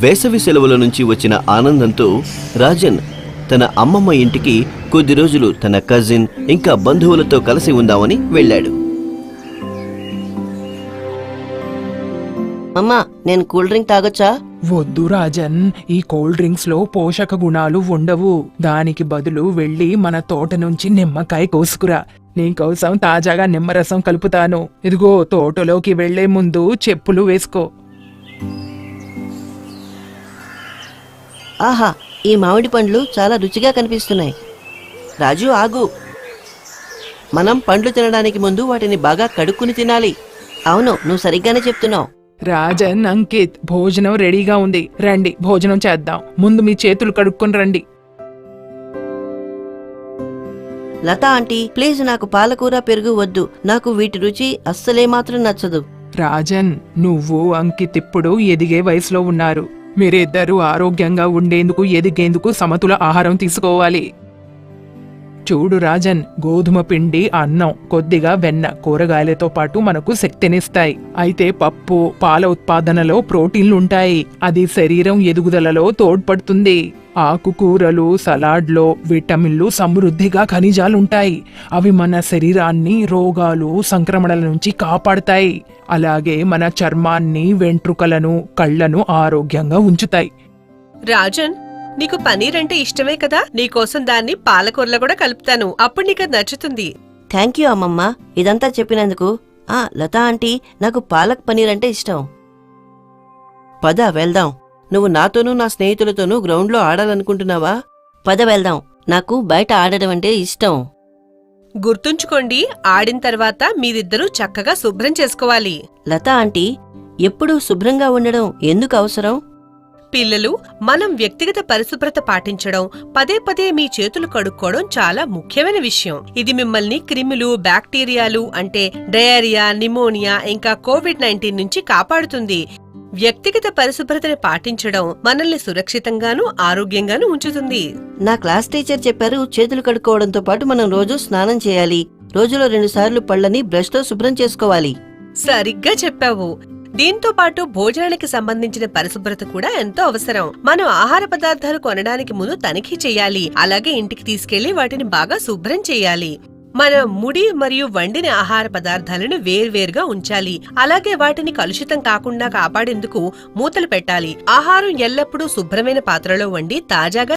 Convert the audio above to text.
వేసవి సెలవుల నుంచి వచ్చిన ఆనందంతో రాజన్ తన అమ్మమ్మ ఇంటికి కొద్ది రోజులు తన కజిన్ ఇంకా బంధువులతో కలిసి ఉందామని వెళ్ళాడు. అమ్మా, నేను కూల్ డ్రింక్ తాగొచ్చా? వద్దు రాజన్, ఈ కోల్డ్ డ్రింక్స్ లో పోషక గుణాలు ఉండవు. దానికి బదులు వెళ్ళి మన తోట నుంచి నిమ్మకాయ కోసుకురా. నీకోసం తాజాగా నిమ్మరసం కలుపుతాను. ఇదిగో, తోటలోకి వెళ్లే ముందు చెప్పులు వేసుకో. ఆహా, ఈ మామిడి పండ్లు చాలా రుచిగా కనిపిస్తున్నాయి. రాజు, ఆగు. మనం పండ్లు తినడానికి ముందు వాటిని బాగా కడుక్కుని తినాలి. అవును, నువ్వు సరిగ్గానే చెప్తున్నావు. రాజన్, అంకిత్, భోజనం రెడీగా ఉంది. రండి, భోజనం చేద్దాం. ముందు మీ చేతులు కడుక్కొని రండి. లతా ఆంటీ, ప్లీజ్ నాకు పాలకూర పెరుగు వద్దు. నాకు వీటి రుచి అస్సలేమాత్రం నచ్చదు. రాజన్, నువ్వు అంకిత్ ఇప్పుడు ఎదిగే వయసులో ఉన్నారు. మీరిద్దరూ ఆరోగ్యంగా ఉండేందుకు, ఎదిగేందుకు సమతుల ఆహారం తీసుకోవాలి. చూడు రాజన్, గోధుమ పిండి, అన్నం, కొద్దిగా వెన్న, కూరగాయలతో పాటు మనకు శక్తినిస్తాయి. అయితే పప్పు, పాల ఉత్పాదనలో ప్రోటీన్లుంటాయి. అది శరీరం ఎదుగుదలలో తోడ్పడుతుంది. ఆకుకూరలు, సలాడ్లో విటమిన్లు, సమృద్ధిగా ఖనిజాలుంటాయి. అవి మన శరీరాన్ని రోగాలు, సంక్రమణల నుంచి కాపాడతాయి. అలాగే మన చర్మాన్ని, వెంట్రుకలను, కళ్లను ఆరోగ్యంగా ఉంచుతాయి. రాజన్, నీకు పనీర్ అంటే ఇష్టమే కదా? నీకోసం దాన్ని పాలకూరలో కూడా కలుపుతాను. అప్పుడు నీకు అది నచ్చుతుంది. థ్యాంక్ యూ అమ్మమ్మ, ఇదంతా చెప్పినందుకు. లతా ఆంటీ, నాకు పాలక్ పనీర్ అంటే ఇష్టం. పద వెళ్దాం. నువ్వు నాతోనూ నా స్నేహితులతోనూ గ్రౌండ్లో ఆడాలనుకుంటున్నావా? పద వెళ్దాం. నాకు బయట ఆడడం అంటే ఇష్టం. గుర్తుంచుకోండి, ఆడిన తర్వాత మీరిద్దరూ చక్కగా శుభ్రం చేసుకోవాలి. లతా ఆంటీ, ఎప్పుడూ శుభ్రంగా ఉండడం ఎందుకు అవసరం? పిల్లలు, మనం వ్యక్తిగత పరిశుభ్రత పాటించడం, పదే పదే మీ చేతులు కడుక్కోవడం చాలా ముఖ్యమైన విషయం. ఇది మిమ్మల్ని క్రిములు, బ్యాక్టీరియాలు అంటే డయేరియా, నిమోనియా ఇంకా కోవిడ్-19 నుంచి కాపాడుతుంది. వ్యక్తిగత పరిశుభ్రతని పాటించడం మనల్ని సురక్షితంగానూ, ఆరోగ్యంగానూ ఉంచుతుంది. నా క్లాస్ టీచర్ చెప్పారు, చేతులు కడుక్కోవడంతో పాటు మనం రోజు స్నానం చేయాలి. రోజులో 2 సార్లు పళ్ళని బ్రష్ తో శుభ్రం చేసుకోవాలి. సరిగ్గా చెప్పావు. దీంతో పాటు భోజనానికి సంబంధించిన పరిశుభ్రత కూడా ఎంతో అవసరం. మనం ఆహార పదార్థాలు కొనడానికి ముందు తనిఖీ చేయాలి. అలాగే ఇంటికి తీసుకెళ్లి వాటిని బాగా శుభ్రం చేయాలి. మన ముడి మరియు వండిన ఆహార పదార్థాలను వేర్వేరుగా ఉంచాలి. అలాగే వాటిని కలుషితం కాకుండా కాపాడేందుకు మూతలు పెట్టాలి. ఆహారం ఎల్లప్పుడూ శుభ్రమైన పాత్రలో వండి తాజాగా